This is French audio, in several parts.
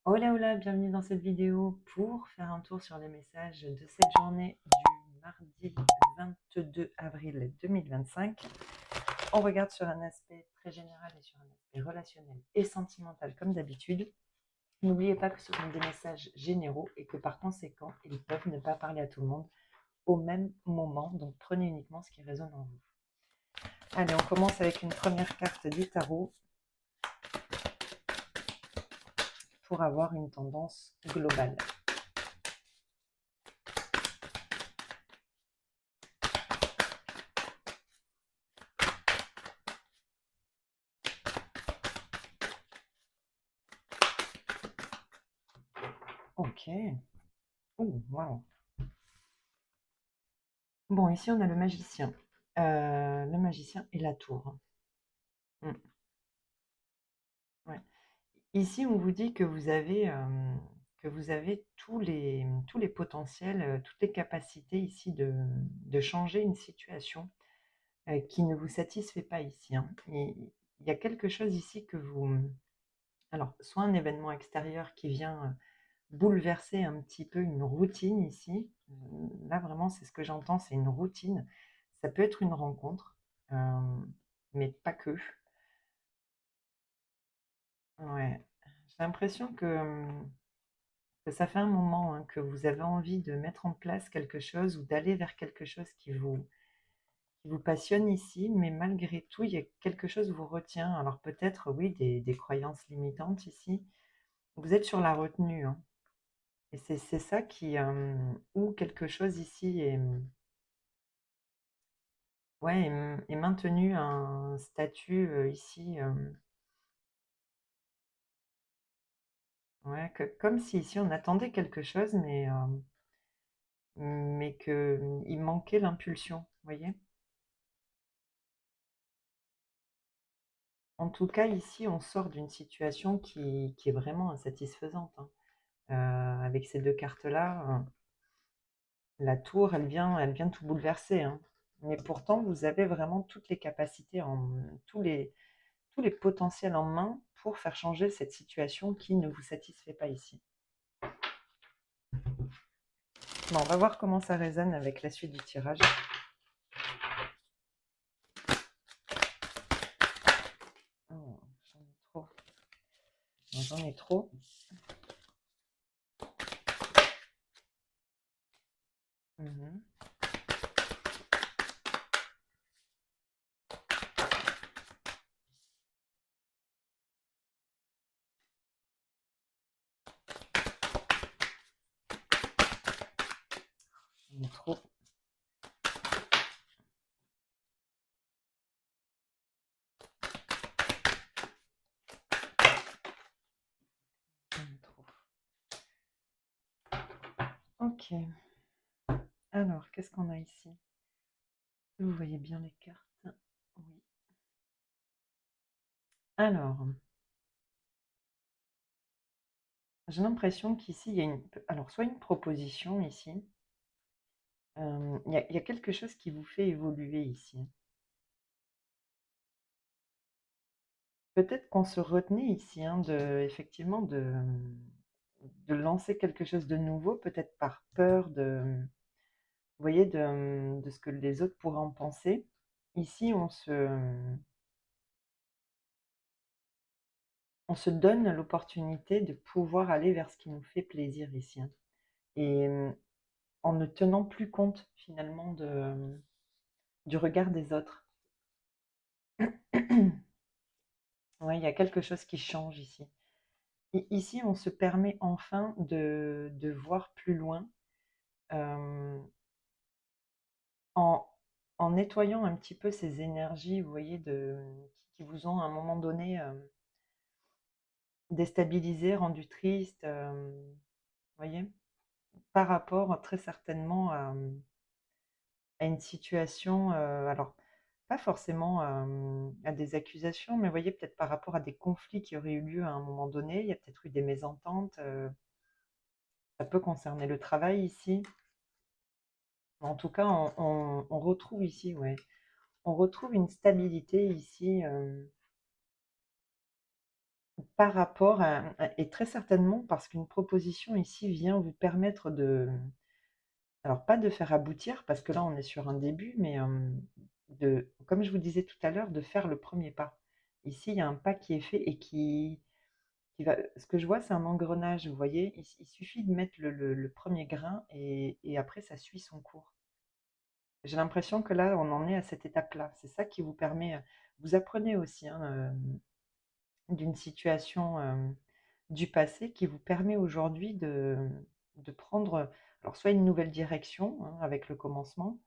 Hola hola, bienvenue dans cette vidéo pour faire un tour sur les messages de cette journée du mardi 22 avril 2025. On regarde sur un aspect très général et sur un aspect relationnel et sentimental comme d'habitude. N'oubliez pas que ce sont des messages généraux et que par conséquent, ils peuvent ne pas parler à tout le monde au même moment, donc prenez uniquement ce qui résonne en vous. Allez, on commence avec une première carte du tarot pour avoir une tendance globale. Ok. Oh, wow. Bon, ici on a le magicien. Le magicien et la tour. Mm, ouais. Ici, on vous dit que vous avez tous les potentiels, toutes les capacités ici de changer une situation qui ne vous satisfait pas ici, hein. Il y a quelque chose ici que vous... Alors, soit un événement extérieur qui vient bouleverser un petit peu une routine ici. Là, vraiment, c'est ce que j'entends, c'est une routine. Ça peut être une rencontre, mais pas que. Ouais. J'ai l'impression que ça fait un moment hein, que vous avez envie de mettre en place quelque chose ou d'aller vers quelque chose qui vous passionne ici, mais malgré tout, il y a quelque chose qui vous retient. Alors peut-être, oui, des croyances limitantes ici. Vous êtes sur la retenue, hein. Et c'est ça qui... ou quelque chose ici est, ouais, est maintenu un statut ici, ouais, comme si ici on attendait quelque chose, mais que il manquait l'impulsion, vous voyez? En tout cas, ici, on sort d'une situation qui est vraiment insatisfaisante, hein. Avec ces deux cartes-là, la tour, elle vient tout bouleverser, hein. Mais pourtant, vous avez vraiment toutes les capacités, tous les potentiels en main pour faire changer cette situation qui ne vous satisfait pas ici. Bon, on va voir comment ça résonne avec la suite du tirage. Oh, j'en ai trop. Non, j'en ai trop. Mhm. J'en ai trop. J'en ai trop. Ok. Alors, qu'est-ce qu'on a ici? Vous voyez bien les cartes? Oui. Alors, j'ai l'impression qu'ici, il y a alors, soit une proposition ici. Il y a quelque chose qui vous fait évoluer ici. Peut-être qu'on se retenait ici, hein, effectivement, de lancer quelque chose de nouveau, peut-être par peur vous voyez, de ce que les autres pourraient en penser. Ici, on se donne l'opportunité de pouvoir aller vers ce qui nous fait plaisir ici, hein. Et en ne tenant plus compte finalement du regard des autres. Ouais, il y a quelque chose qui change ici. Ici, on se permet enfin de voir plus loin euh, en, en nettoyant un petit peu ces énergies, vous voyez, qui vous ont à un moment donné déstabilisé, rendu triste, vous voyez, par rapport très certainement à une situation, alors pas forcément à des accusations, mais vous voyez, peut-être par rapport à des conflits qui auraient eu lieu à un moment donné, il y a peut-être eu des mésententes, ça peut concerner le travail ici. En tout cas, on retrouve ici, ouais, on retrouve une stabilité ici par rapport et très certainement parce qu'une proposition ici vient vous permettre de alors pas de faire aboutir, parce que là on est sur un début, mais comme je vous disais tout à l'heure, de faire le premier pas. Ici, il y a un pas qui est fait et qui va ce que je vois, c'est un engrenage, vous voyez? Il suffit de mettre le 1er grain et après ça suit son cours. J'ai l'impression que là, on en est à cette étape-là. C'est ça qui vous permet, vous apprenez aussi, hein, d'une situation, du passé qui vous permet aujourd'hui de prendre, alors soit une nouvelle direction, hein, avec le commencement,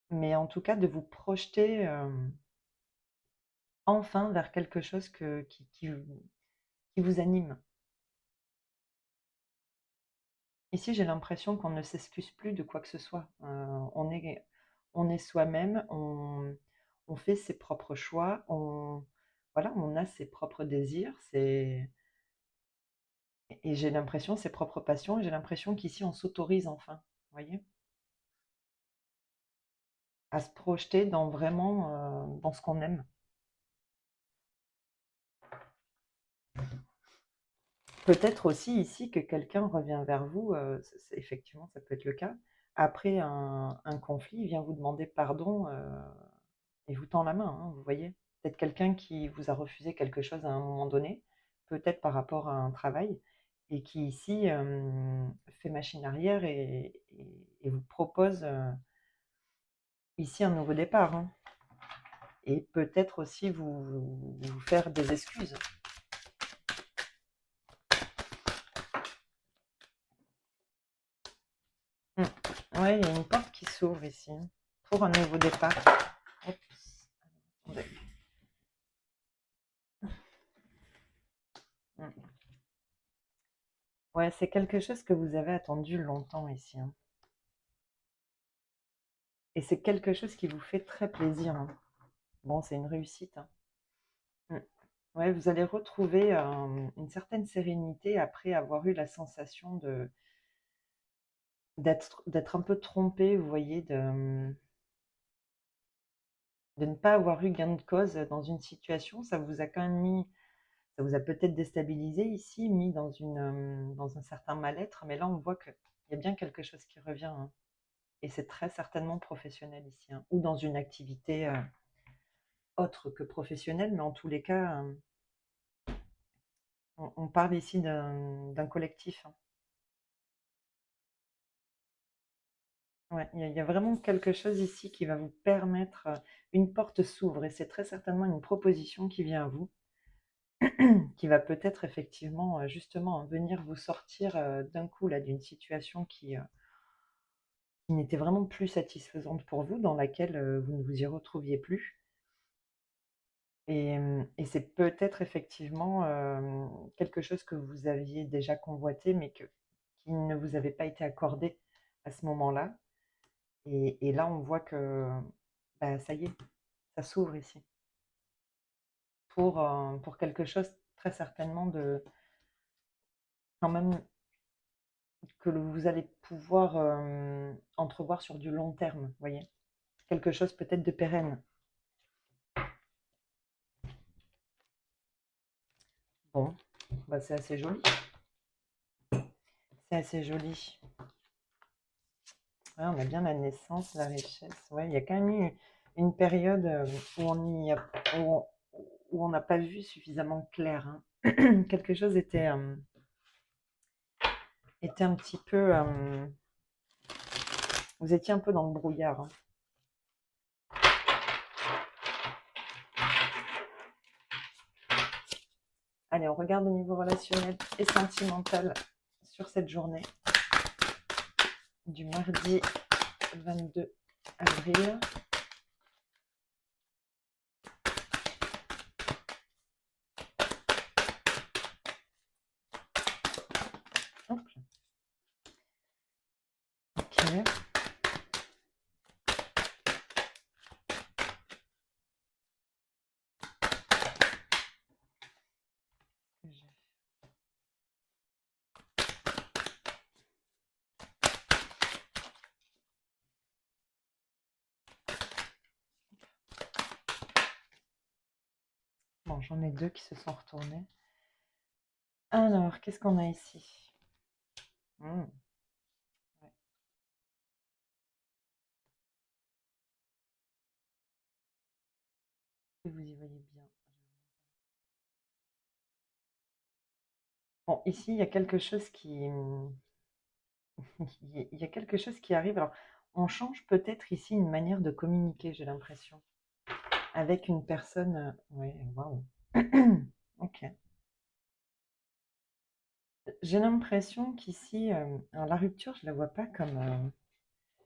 mais en tout cas de vous projeter, enfin vers quelque chose qui vous anime. Ici, j'ai l'impression qu'on ne s'excuse plus de quoi que ce soit. On est soi-même, on fait ses propres choix, voilà, on a ses propres désirs, et j'ai l'impression, ses propres passions, et j'ai l'impression qu'ici, on s'autorise enfin, vous voyez, à se projeter dans vraiment dans ce qu'on aime. Peut-être aussi ici que quelqu'un revient vers vous, effectivement, ça peut être le cas, après un conflit, il vient vous demander pardon, et vous tend la main, hein, vous voyez. Peut-être quelqu'un qui vous a refusé quelque chose à un moment donné, peut-être par rapport à un travail, et qui ici fait machine arrière et vous propose ici un nouveau départ, hein. Et peut-être aussi vous faire des excuses. Mm. Ouais, il y a une porte qui s'ouvre ici pour un nouveau départ. Oups. Attendez. Mm. Ouais, c'est quelque chose que vous avez attendu longtemps ici, hein. Et c'est quelque chose qui vous fait très plaisir, hein. Bon, c'est une réussite, hein. Mm. Ouais, vous allez retrouver une certaine sérénité après avoir eu la sensation d'être un peu trompé, vous voyez, de ne pas avoir eu gain de cause dans une situation. Ça vous a quand même mis, ça vous a peut-être déstabilisé ici, mis dans un certain mal-être, mais là on voit qu'il y a bien quelque chose qui revient, hein. Et c'est très certainement professionnel ici, hein, ou dans une activité autre que professionnelle, mais en tous les cas, on parle ici d'un collectif, hein. Ouais, il y a vraiment quelque chose ici qui va vous permettre, une porte s'ouvre et c'est très certainement une proposition qui vient à vous, qui va peut-être effectivement, justement venir vous sortir, d'un coup là d'une situation qui n'était vraiment plus satisfaisante pour vous, dans laquelle, vous ne vous y retrouviez plus. Et c'est peut-être effectivement, quelque chose que vous aviez déjà convoité, mais qui ne vous avait pas été accordé à ce moment-là. Et là, on voit que, bah, ça y est, ça s'ouvre ici. Pour quelque chose très certainement de quand même que vous allez pouvoir, entrevoir sur du long terme, vous voyez? Quelque chose peut-être de pérenne. Bon, bah, c'est assez joli. C'est assez joli. Ouais, on a bien la naissance, la richesse. Ouais, il y a quand même eu une période, où où on n'a pas vu suffisamment clair, hein. Quelque chose était un petit peu, vous étiez un peu dans le brouillard, hein. Allez, on regarde au niveau relationnel et sentimental sur cette journée du mardi 22 avril. Hop. Ok. Bon, j'en ai deux qui se sont retournés. Alors, qu'est-ce qu'on a ici? Ouais. Que vous y voyez bien. Bon, ici, il y a quelque chose qui, il y a quelque chose qui arrive. Alors, on change peut-être ici une manière de communiquer, j'ai l'impression, avec une personne. Ouais, waouh. Ok. J'ai l'impression qu'ici, alors la rupture, je la vois pas comme.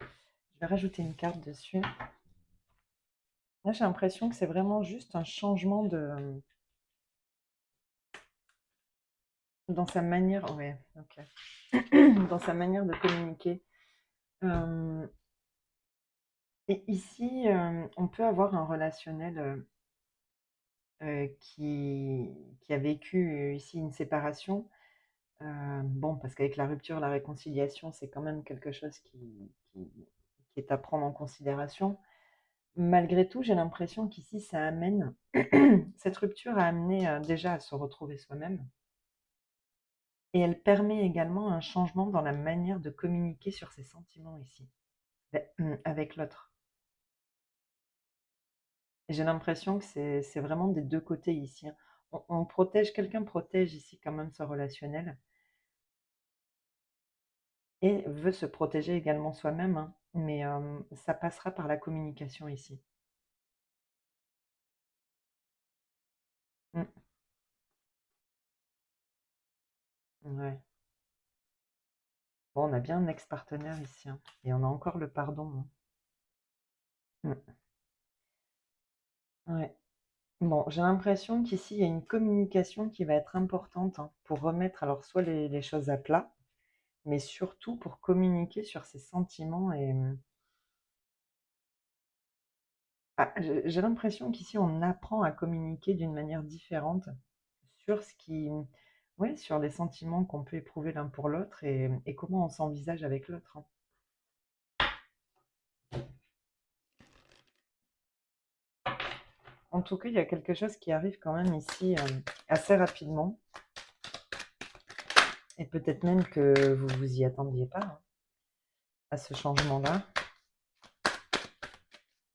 Je vais rajouter une carte dessus. Là, j'ai l'impression que c'est vraiment juste un changement de dans sa manière. Ouais, ok. Dans sa manière de communiquer. Euh, et ici, on peut avoir un relationnel qui a vécu ici une séparation. Bon, parce qu'avec la rupture, la réconciliation, c'est quand même quelque chose qui est à prendre en considération. Malgré tout, j'ai l'impression qu'ici, ça amène, cette rupture a amené déjà à se retrouver soi-même. Et elle permet également un changement dans la manière de communiquer sur ses sentiments ici, avec l'autre. Et j'ai l'impression que c'est vraiment des deux côtés ici, hein. On protège, quelqu'un protège ici quand même ce relationnel et veut se protéger également soi-même, hein, mais ça passera par la communication ici. Mm, ouais. Bon, on a bien un ex-partenaire ici, hein, et on a encore le pardon, hein. Ouais. Bon, j'ai l'impression qu'ici, il y a une communication qui va être importante, hein, pour remettre alors soit les choses à plat, mais surtout pour communiquer sur ses sentiments et j'ai l'impression qu'ici, on apprend à communiquer d'une manière différente sur ce qui, ouais, sur les sentiments qu'on peut éprouver l'un pour l'autre et comment on s'envisage avec l'autre, hein. En tout cas, il y a quelque chose qui arrive quand même ici assez rapidement et peut-être même que vous vous y attendiez pas, hein, à ce changement-là.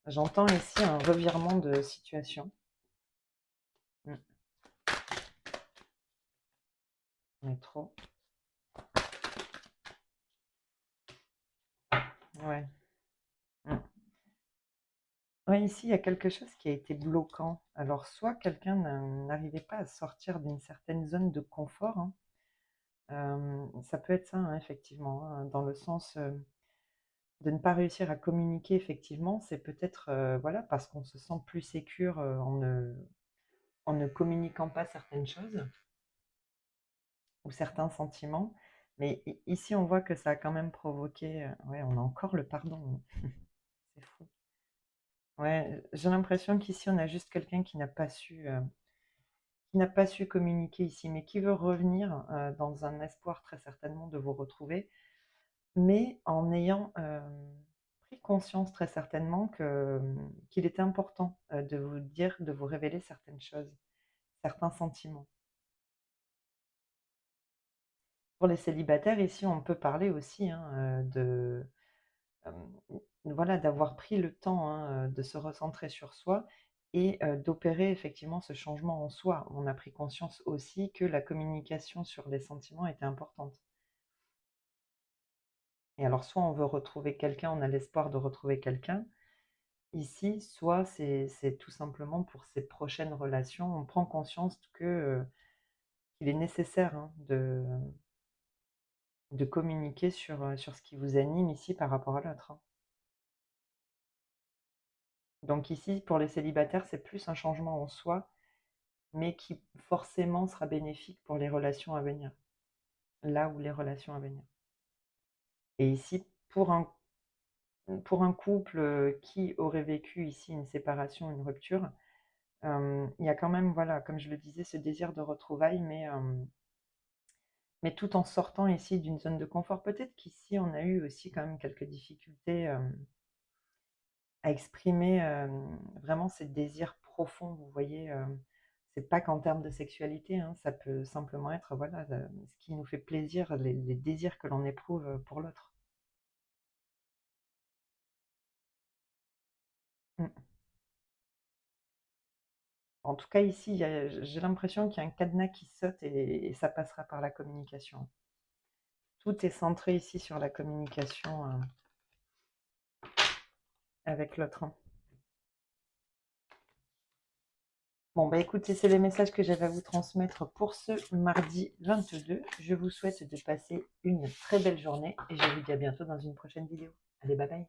J'entends ici un revirement de situation. Mm. Mais trop. Ouais. Mm. Ouais, ici, il y a quelque chose qui a été bloquant. Alors, soit quelqu'un n'arrivait pas à sortir d'une certaine zone de confort, hein. Ça peut être ça, hein, effectivement, hein, dans le sens de ne pas réussir à communiquer, effectivement, c'est peut-être voilà, parce qu'on se sent plus sécure en ne communiquant pas certaines choses ou certains sentiments. Mais ici, on voit que ça a quand même provoqué. Ouais, on a encore le pardon. C'est fou. Ouais, j'ai l'impression qu'ici, on a juste quelqu'un qui n'a pas su communiquer ici, mais qui veut revenir dans un espoir très certainement de vous retrouver, mais en ayant pris conscience très certainement qu'il était important de vous dire, de vous révéler certaines choses, certains sentiments. Pour les célibataires, ici, on peut parler aussi, hein, euh, voilà, d'avoir pris le temps, hein, de se recentrer sur soi et d'opérer effectivement ce changement en soi. On a pris conscience aussi que la communication sur les sentiments était importante. Et alors, soit on veut retrouver quelqu'un, on a l'espoir de retrouver quelqu'un ici, soit c'est tout simplement pour ses prochaines relations, on prend conscience qu'il est nécessaire, hein, de communiquer sur ce qui vous anime ici par rapport à l'autre, hein. Donc ici, pour les célibataires, c'est plus un changement en soi, mais qui forcément sera bénéfique pour les relations à venir, là où les relations à venir. Et ici, pour un couple qui aurait vécu ici une séparation, une rupture, il y a quand même, voilà, comme je le disais, ce désir de retrouvailles, mais tout en sortant ici d'une zone de confort. Peut-être qu'ici, on a eu aussi quand même quelques difficultés à exprimer vraiment ces désirs profonds, vous voyez, C'est pas qu'en termes de sexualité, hein, ça peut simplement être, voilà, ce qui nous fait plaisir, les désirs que l'on éprouve pour l'autre. Mm. En tout cas, ici, j'ai l'impression qu'il y a un cadenas qui saute et ça passera par la communication. Tout est centré ici sur la communication avec l'autre, hein. Bon, bah écoutez, c'est les messages que j'avais à vous transmettre pour ce mardi 22. Je vous souhaite de passer une très belle journée et je vous dis à bientôt dans une prochaine vidéo. Allez, bye bye.